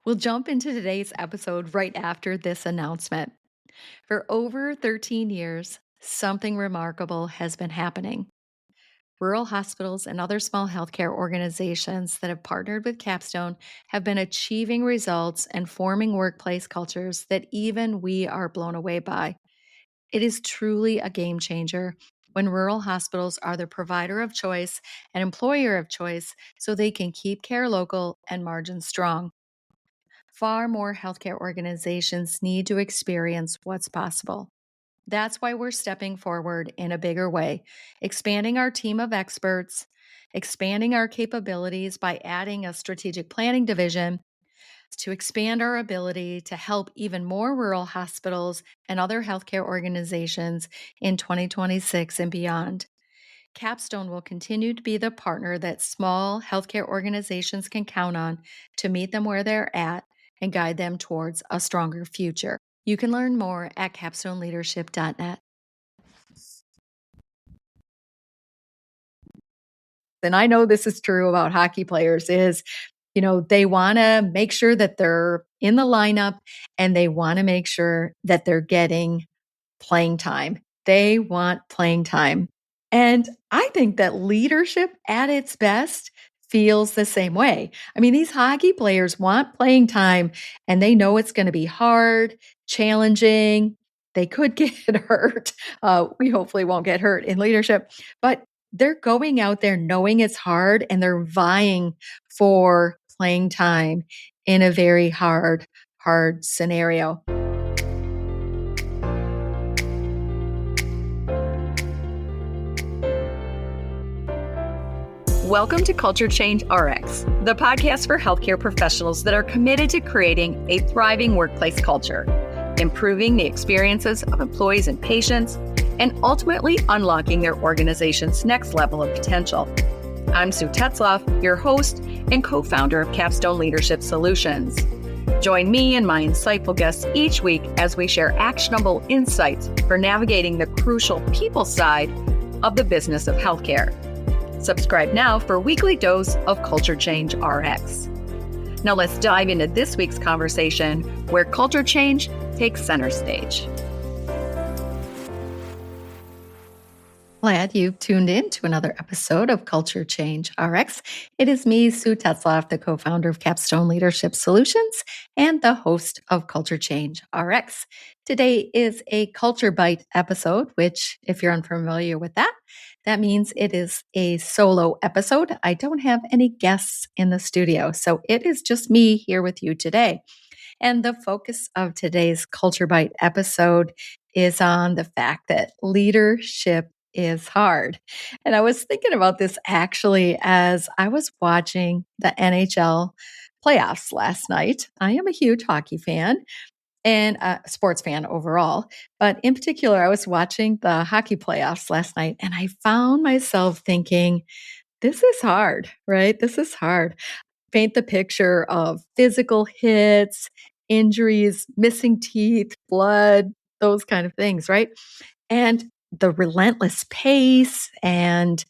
We'll jump into today's episode right after this announcement. For over 13 years, something remarkable has been happening. Rural hospitals and other small healthcare organizations that have partnered with Capstone have been achieving results and forming workplace cultures that even we are blown away by. It is truly a game changer when rural hospitals are the provider of choice and employer of choice so they can keep care local and margins strong. Far more healthcare organizations need to experience what's possible. That's why we're stepping forward in a bigger way, expanding our team of experts, expanding our capabilities by adding a strategic planning division to expand our ability to help even more rural hospitals and other healthcare organizations in 2026 and beyond. Capstone will continue to be the partner that small healthcare organizations can count on to meet them where they're at and guide them towards a stronger future. You can learn more at capstoneleadership.net. And I know this is true about hockey players is, they want to make sure that they're in the lineup and they want to make sure that they're getting playing time. They want playing time. And I think that leadership at its best feels the same way. I mean, these hockey players want playing time and they know it's going to be hard, challenging. They could get hurt. We hopefully won't get hurt in leadership, but they're going out there knowing it's hard and they're vying for playing time in a very hard scenario. Welcome to Culture Change RX, the podcast for healthcare professionals that are committed to creating a thriving workplace culture, improving the experiences of employees and patients, and ultimately unlocking their organization's next level of potential. I'm Sue Tetzlaff, your host and co-founder of Capstone Leadership Solutions. Join me and my insightful guests each week as we share actionable insights for navigating the crucial people side of the business of healthcare. Subscribe now for a weekly dose of Culture Change RX. Now let's dive into this week's conversation where culture change takes center stage. Glad you've tuned in to another episode of Culture Change RX. It is me, Sue Tetzlaff, the co-founder of Capstone Leadership Solutions and the host of Culture Change RX. Today is a Culture Byte episode, which, if you're unfamiliar with that means it is a solo episode. I don't have any guests in the studio, so it is just me here with you today. And the focus of today's Culture Byte episode is on the fact that leadership is hard. And I was thinking about this actually as I was watching the NHL playoffs last night. I am a huge hockey fan and a sports fan overall. But in particular, I was watching the hockey playoffs last night and I found myself thinking, this is hard, right? This is hard. Paint the picture of physical hits, injuries, missing teeth, blood, those kind of things, right? And the relentless pace and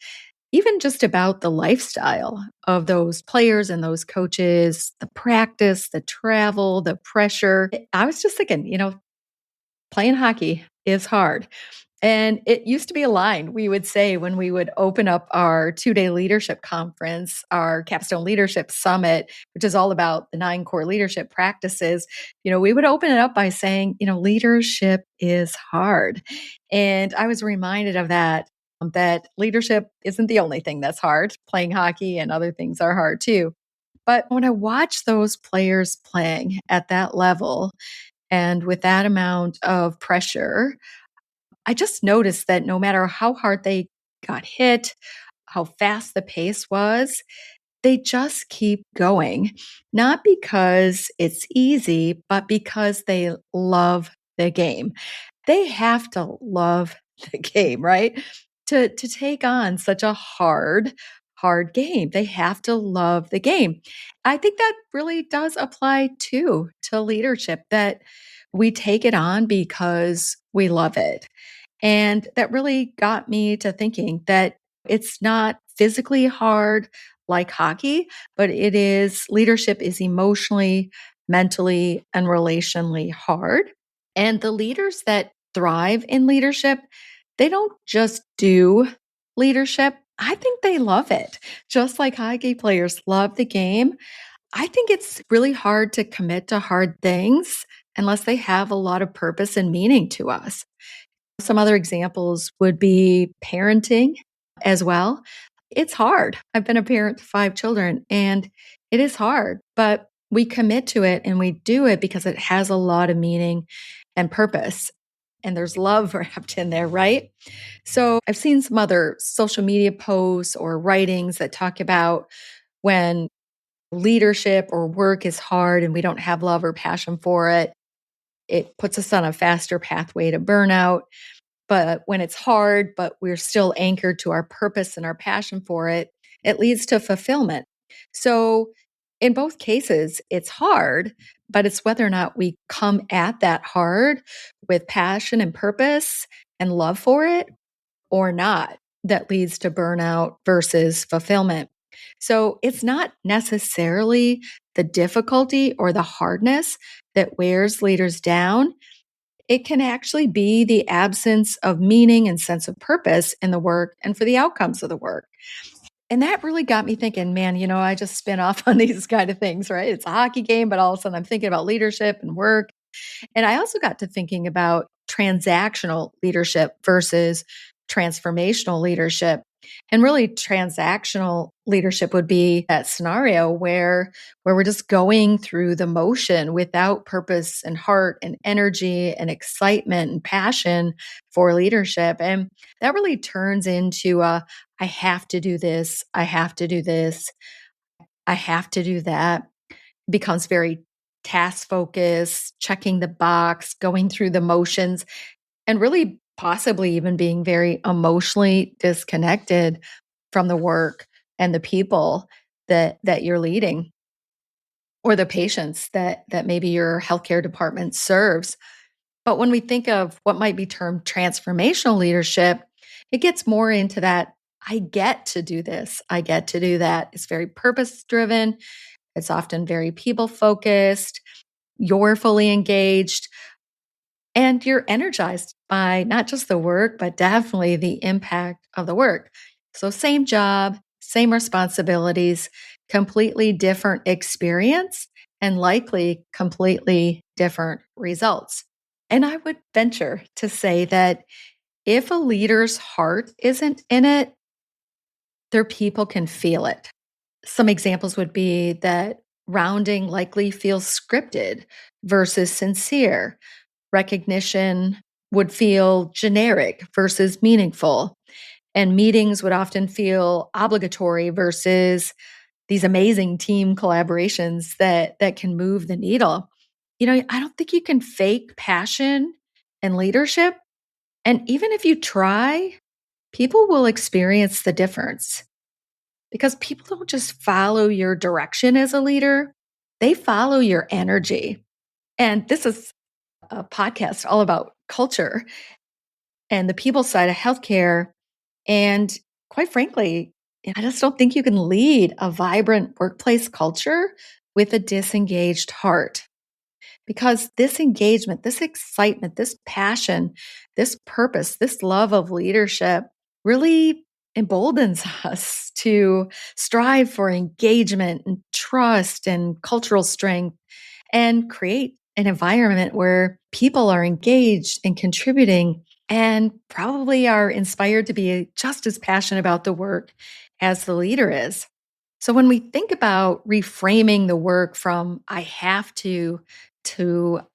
even just about the lifestyle of those players and those coaches, the practice, the travel, the pressure. I was just thinking, playing hockey is hard. And it used to be a line we would say when we would open up our 2-day leadership conference, our Capstone Leadership Summit, which is all about the 9 core leadership practices. We would open it up by saying, leadership is hard. And I was reminded of that leadership isn't the only thing that's hard. Playing hockey and other things are hard too. But when I watch those players playing at that level and with that amount of pressure, I just noticed that no matter how hard they got hit, how fast the pace was, they just keep going. Not because it's easy, but because they love the game. They have to love the game, right? To take on such a hard game. They have to love the game. I think that really does apply too to leadership, that we take it on because we love it. And that really got me to thinking that it's not physically hard like hockey, but leadership is emotionally mentally and relationally hard. And the leaders that thrive in leadership, they don't just do leadership. I think they love it. Just like hockey players love the game, I think it's really hard to commit to hard things unless they have a lot of purpose and meaning to us. Some other examples would be parenting as well. It's hard. I've been a parent to 5 children, and it is hard, but we commit to it and we do it because it has a lot of meaning and purpose, and there's love wrapped in there, right? So, I've seen some other social media posts or writings that talk about when leadership or work is hard and we don't have love or passion for it, it puts us on a faster pathway to burnout. But when it's hard, but we're still anchored to our purpose and our passion for it, it leads to fulfillment. So, in both cases, it's hard, but it's whether or not we come at that hard with passion and purpose and love for it or not that leads to burnout versus fulfillment. So, it's not necessarily the difficulty or the hardness that wears leaders down. It can actually be the absence of meaning and sense of purpose in the work and for the outcomes of the work. And that really got me thinking, man, I just spin off on these kind of things, right? It's a hockey game, but all of a sudden I'm thinking about leadership and work. And I also got to thinking about transactional leadership versus transformational leadership. And really transactional leadership would be that scenario where we're just going through the motion without purpose and heart and energy and excitement and passion for leadership. And that really turns into a I have to do this, I have to do this, I have to do that becomes very task focused, checking the box, going through the motions, and really possibly even being very emotionally disconnected from the work and the people that you're leading or the patients that maybe your healthcare department serves. But when we think of what might be termed transformational leadership, it gets more into that I get to do this, I get to do that. It's very purpose driven. It's often very people focused. You're fully engaged and you're energized by not just the work, but definitely the impact of the work. So, same job, same responsibilities, completely different experience, and likely completely different results. And I would venture to say that if a leader's heart isn't in it, their people can feel it. Some examples would be that rounding likely feels scripted versus sincere. Recognition would feel generic versus meaningful. And meetings would often feel obligatory versus these amazing team collaborations that can move the needle. I don't think you can fake passion and leadership. And even if you try, people will experience the difference because people don't just follow your direction as a leader, they follow your energy. And this is a podcast all about culture and the people side of healthcare. And quite frankly, I just don't think you can lead a vibrant workplace culture with a disengaged heart. Because this engagement, this excitement, this passion, this purpose, this love of leadership really emboldens us to strive for engagement and trust and cultural strength and create an environment where people are engaged and contributing and probably are inspired to be just as passionate about the work as the leader is. So when we think about reframing the work from I have to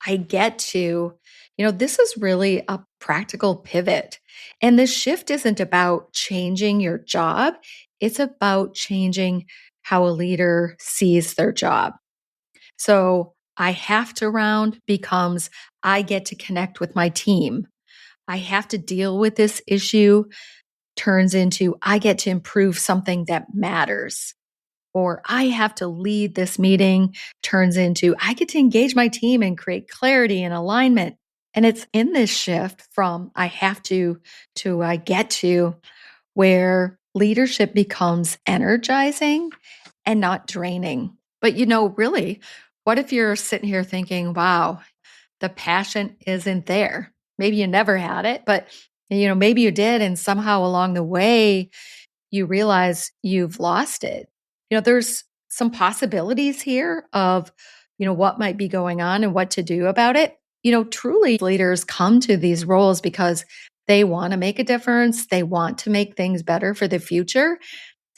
I get to, this is really a practical pivot. And this shift isn't about changing your job, it's about changing how a leader sees their job. So I have to round becomes I get to connect with my team. I have to deal with this issue turns into I get to improve something that matters. Or I have to lead this meeting turns into I get to engage my team and create clarity and alignment. And it's in this shift from I have to I get to where leadership becomes energizing and not draining. But really, What if you're sitting here thinking, wow, the passion isn't there? Maybe you never had it, but maybe you did. And somehow along the way, you realize you've lost it. There's some possibilities here of, what might be going on and what to do about it. Truly leaders come to these roles because they want to make a difference. They want to make things better for the future.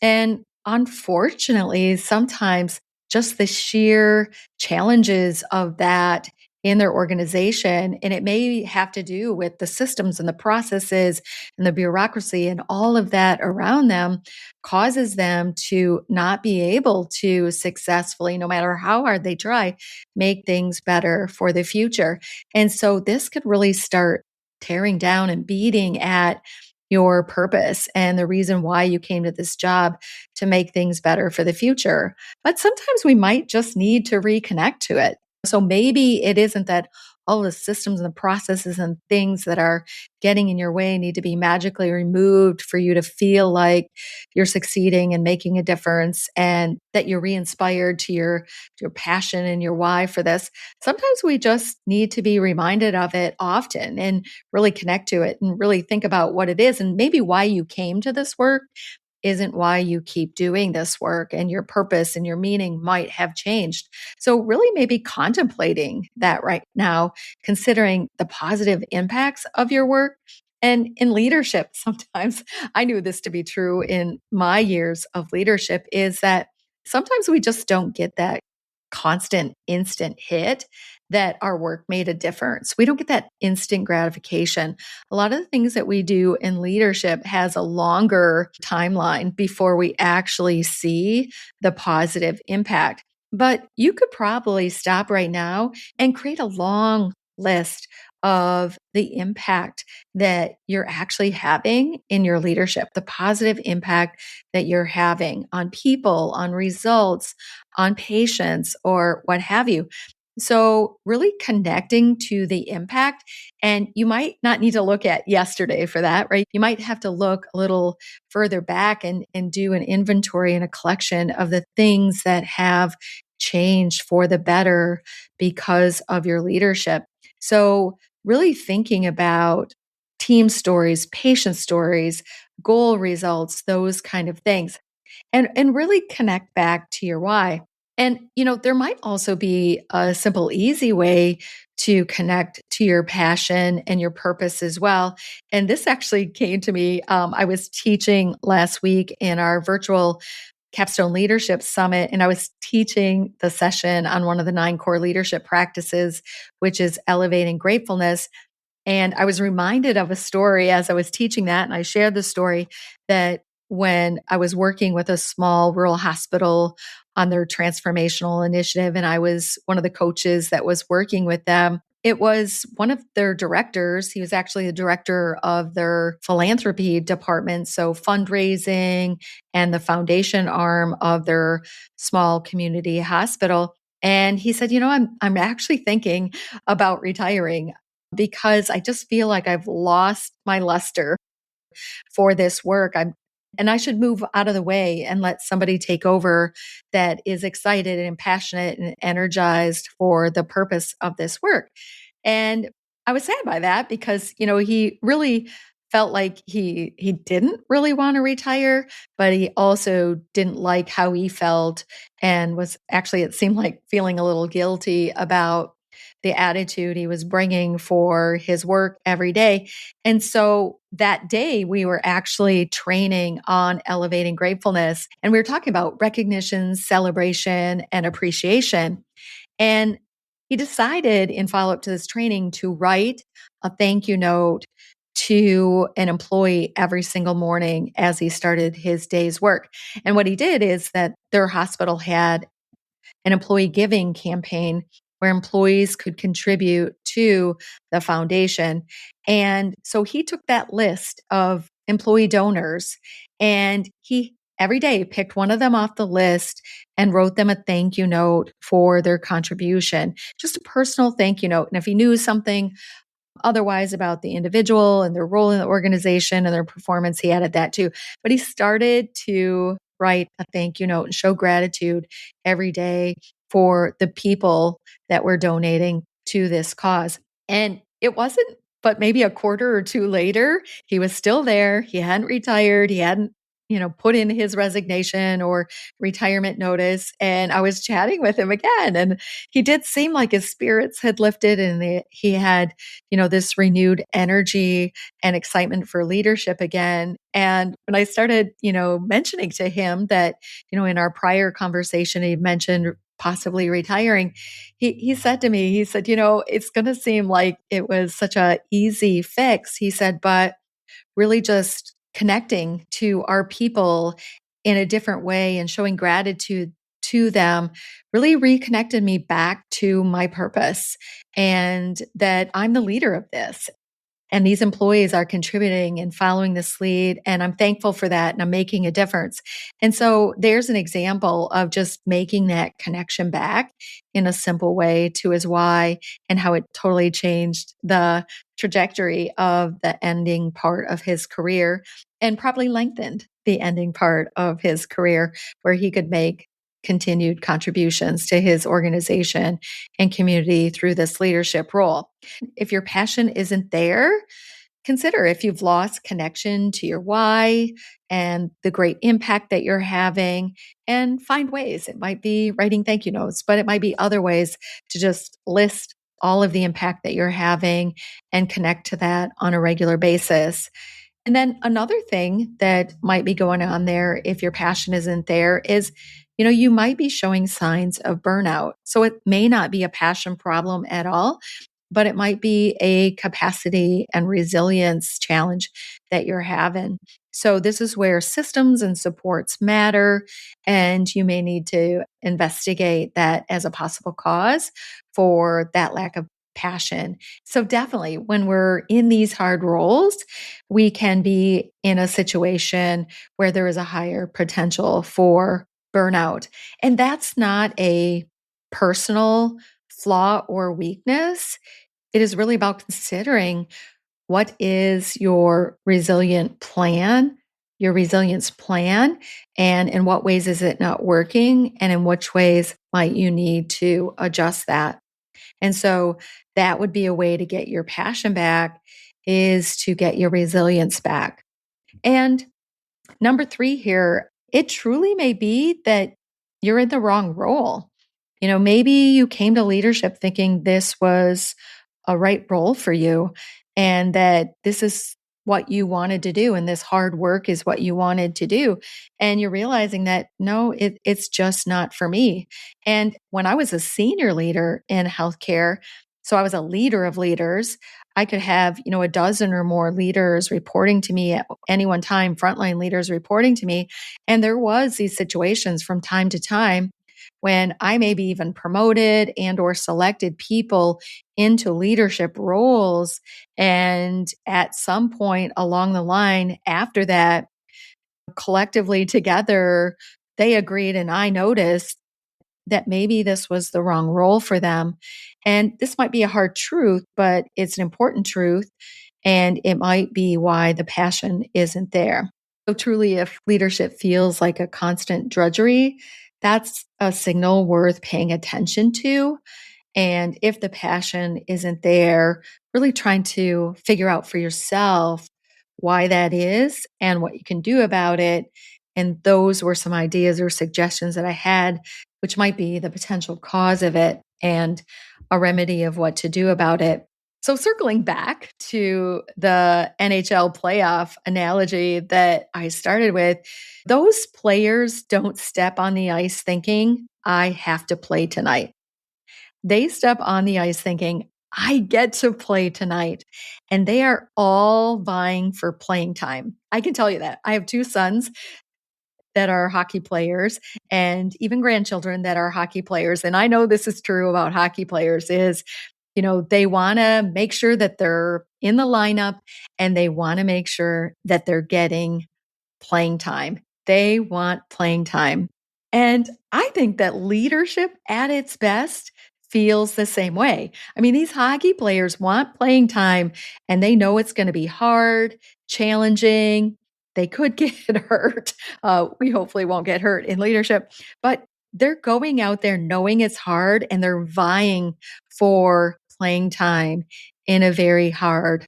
And unfortunately, sometimes just the sheer challenges of that in their organization, and it may have to do with the systems and the processes and the bureaucracy and all of that around them, causes them to not be able to successfully, no matter how hard they try, make things better for the future. And so this could really start tearing down and beating at your purpose and the reason why you came to this job to make things better for the future. But sometimes we might just need to reconnect to it. So maybe it isn't that all the systems and the processes and things that are getting in your way need to be magically removed for you to feel like you're succeeding and making a difference and that you're re-inspired to your passion and your why for this. Sometimes we just need to be reminded of it often and really connect to it and really think about what it is and maybe why you came to this work isn't why you keep doing this work, and your purpose and your meaning might have changed. So, really, maybe contemplating that right now, considering the positive impacts of your work. And in leadership, sometimes I knew this to be true in my years of leadership is that sometimes we just don't get that constant instant hit that our work made a difference. We don't get that instant gratification. A lot of the things that we do in leadership has a longer timeline before we actually see the positive impact. But you could probably stop right now and create a long list of the impact that you're actually having in your leadership, the positive impact that you're having on people, on results, on patients, or what have you. So, really connecting to the impact. And you might not need to look at yesterday for that, right? You might have to look a little further back and do an inventory and a collection of the things that have changed for the better because of your leadership. So, really thinking about team stories, patient stories, goal results, those kind of things, and really connect back to your why. And, there might also be a simple, easy way to connect to your passion and your purpose as well. And this actually came to me. I was teaching last week in our virtual Capstone Leadership Summit, and I was teaching the session on one of the 9 core leadership practices, which is elevating gratefulness. And I was reminded of a story as I was teaching that. And I shared the story that when I was working with a small rural hospital on their transformational initiative, and I was one of the coaches that was working with them, it was one of their directors. He was actually the director of their philanthropy department, so fundraising and the foundation arm of their small community hospital. And he said, I'm actually thinking about retiring because I just feel like I've lost my luster for this work. And I should move out of the way and let somebody take over that is excited and passionate and energized for the purpose of this work. And I was sad by that because, he really felt like he didn't really want to retire, but he also didn't like how he felt and was actually, it seemed like, feeling a little guilty about the attitude he was bringing for his work every day. And so that day we were actually training on elevating gratefulness, and we were talking about recognition, celebration, and appreciation. And he decided in follow up to this training to write a thank you note to an employee every single morning as he started his day's work. And what he did is that their hospital had an employee giving campaign where employees could contribute to the foundation. And so he took that list of employee donors and he every day picked one of them off the list and wrote them a thank you note for their contribution, just a personal thank you note. And if he knew something otherwise about the individual and their role in the organization and their performance, he added that too. But he started to write a thank you note and show gratitude every day for the people that were donating to this cause. And it wasn't but maybe a quarter or two later, he was still there. He hadn't retired. He hadn't, put in his resignation or retirement notice. And I was chatting with him again. And he did seem like his spirits had lifted and he had, this renewed energy and excitement for leadership again. And when I started, mentioning to him that, in our prior conversation, he mentioned possibly retiring, he said to me, he said, it's going to seem like it was such a easy fix. He said, but really just connecting to our people in a different way and showing gratitude to them really reconnected me back to my purpose and that I'm the leader of this. And these employees are contributing and following this lead. And I'm thankful for that. And I'm making a difference. And so there's an example of just making that connection back in a simple way to his why and how it totally changed the trajectory of the ending part of his career and probably lengthened the ending part of his career where he could make continued contributions to his organization and community through this leadership role. If your passion isn't there, consider if you've lost connection to your why and the great impact that you're having, and find ways. It might be writing thank you notes, but it might be other ways to just list all of the impact that you're having and connect to that on a regular basis. And then another thing that might be going on there if your passion isn't there is, you might be showing signs of burnout. So it may not be a passion problem at all, but it might be a capacity and resilience challenge that you're having. So this is where systems and supports matter, and you may need to investigate that as a possible cause for that lack of passion. So definitely when we're in these hard roles, we can be in a situation where there is a higher potential for burnout. And that's not a personal flaw or weakness. It is really about considering what is your resilience plan, and in what ways is it not working, and in which ways might you need to adjust that. And so that would be a way to get your passion back, is to get your resilience back. And number 3 here, it truly may be that you're in the wrong role. Maybe you came to leadership thinking this was a right role for you and that this is what you wanted to do and this hard work is what you wanted to do. And you're realizing that no, it's just not for me. And when I was a senior leader in healthcare, so I was a leader of leaders, I could have, a dozen or more leaders reporting to me at any one time, frontline leaders reporting to me. And there was these situations from time to time when I maybe even promoted and or selected people into leadership roles. And at some point along the line after that, collectively together, they agreed and I noticed that maybe this was the wrong role for them. And this might be a hard truth, but it's an important truth. And it might be why the passion isn't there. So truly, if leadership feels like a constant drudgery, that's a signal worth paying attention to. And if the passion isn't there, really trying to figure out for yourself why that is and what you can do about it. And those were some ideas or suggestions that I had, which might be the potential cause of it and a remedy of what to do about it. So circling back to the NHL playoff analogy that I started with, those players don't step on the ice thinking, I have to play tonight. They step on the ice thinking, I get to play tonight. And they are all vying for playing time. I can tell you that. I have 2 sons that are hockey players and even grandchildren that are hockey players. And I know this is true about hockey players is, they want to make sure that they're in the lineup and they want to make sure that they're getting playing time. They want playing time. And I think that leadership at its best feels the same way. I mean, these hockey players want playing time and they know it's going to be hard, challenging. They could get hurt. We hopefully won't get hurt in leadership, but they're going out there knowing it's hard and they're vying for playing time in a very hard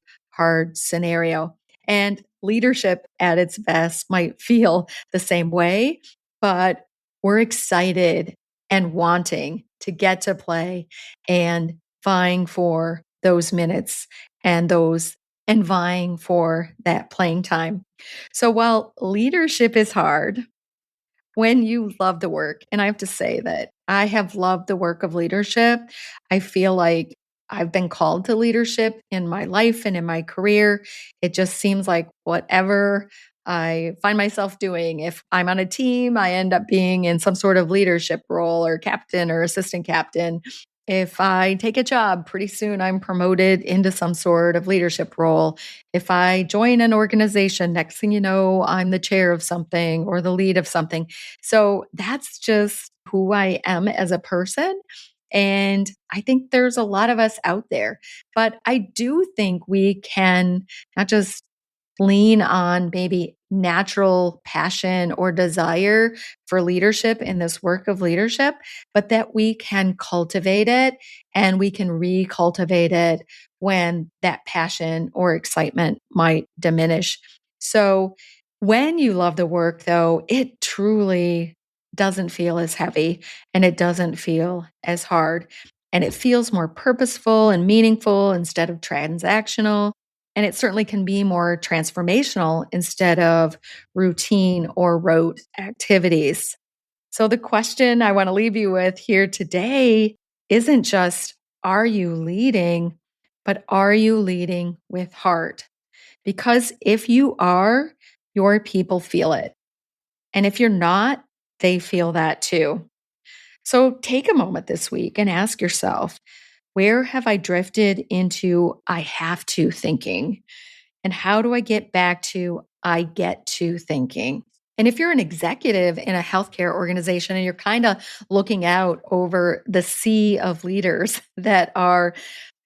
scenario. And leadership at its best might feel the same way, but we're excited and wanting to get to play and vying for those minutes and vying for that playing time. So while leadership is hard, when you love the work, and I have to say that I have loved the work of leadership. I feel like I've been called to leadership in my life and in my career. It just seems like whatever I find myself doing, if I'm on a team, I end up being in some sort of leadership role or captain or assistant captain. If I take a job, pretty soon I'm promoted into some sort of leadership role. If I join an organization, next thing you know, I'm the chair of something or the lead of something. So that's just who I am as a person. And I think there's a lot of us out there, but I do think we can not just lean on maybe natural passion or desire for leadership in this work of leadership, but that we can cultivate it and we can recultivate it when that passion or excitement might diminish. So when you love the work, though, it truly doesn't feel as heavy and it doesn't feel as hard. And it feels more purposeful and meaningful instead of transactional. And it certainly can be more transformational instead of routine or rote activities. So, the question I want to leave you with here today isn't just, are you leading, but are you leading with heart? Because if you are, your people feel it. And if you're not, they feel that too. So, take a moment this week and ask yourself, where have I drifted into I have to thinking? And how do I get back to I get to thinking? And if you're an executive in a healthcare organization and you're kind of looking out over the sea of leaders that are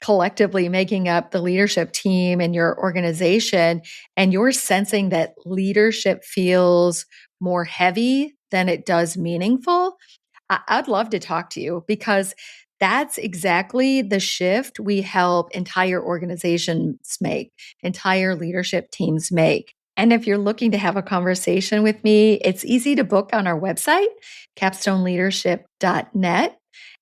collectively making up the leadership team in your organization, and you're sensing that leadership feels more heavy than it does meaningful, I'd love to talk to you because that's exactly the shift we help entire organizations make, entire leadership teams make. And if you're looking to have a conversation with me, it's easy to book on our website, capstoneleadership.net.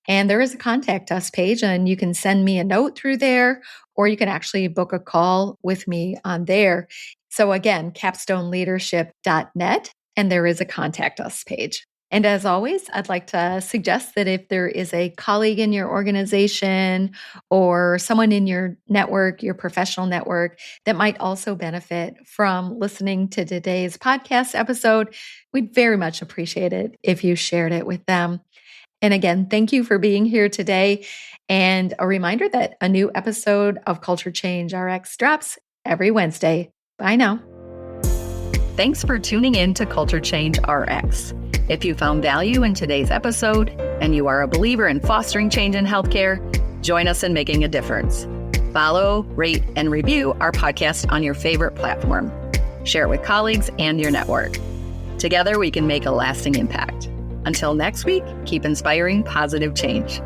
And there is a contact us page, and you can send me a note through there, or you can actually book a call with me on there. So again, capstoneleadership.net, and there is a contact us page. And as always, I'd like to suggest that if there is a colleague in your organization or someone in your network, your professional network, that might also benefit from listening to today's podcast episode, we'd very much appreciate it if you shared it with them. And again, thank you for being here today. And a reminder that a new episode of Culture Change RX drops every Wednesday. Bye now. Thanks for tuning in to Culture Change RX. If you found value in today's episode and you are a believer in fostering change in healthcare, join us in making a difference. Follow, rate, and review our podcast on your favorite platform. Share it with colleagues and your network. Together, we can make a lasting impact. Until next week, keep inspiring positive change.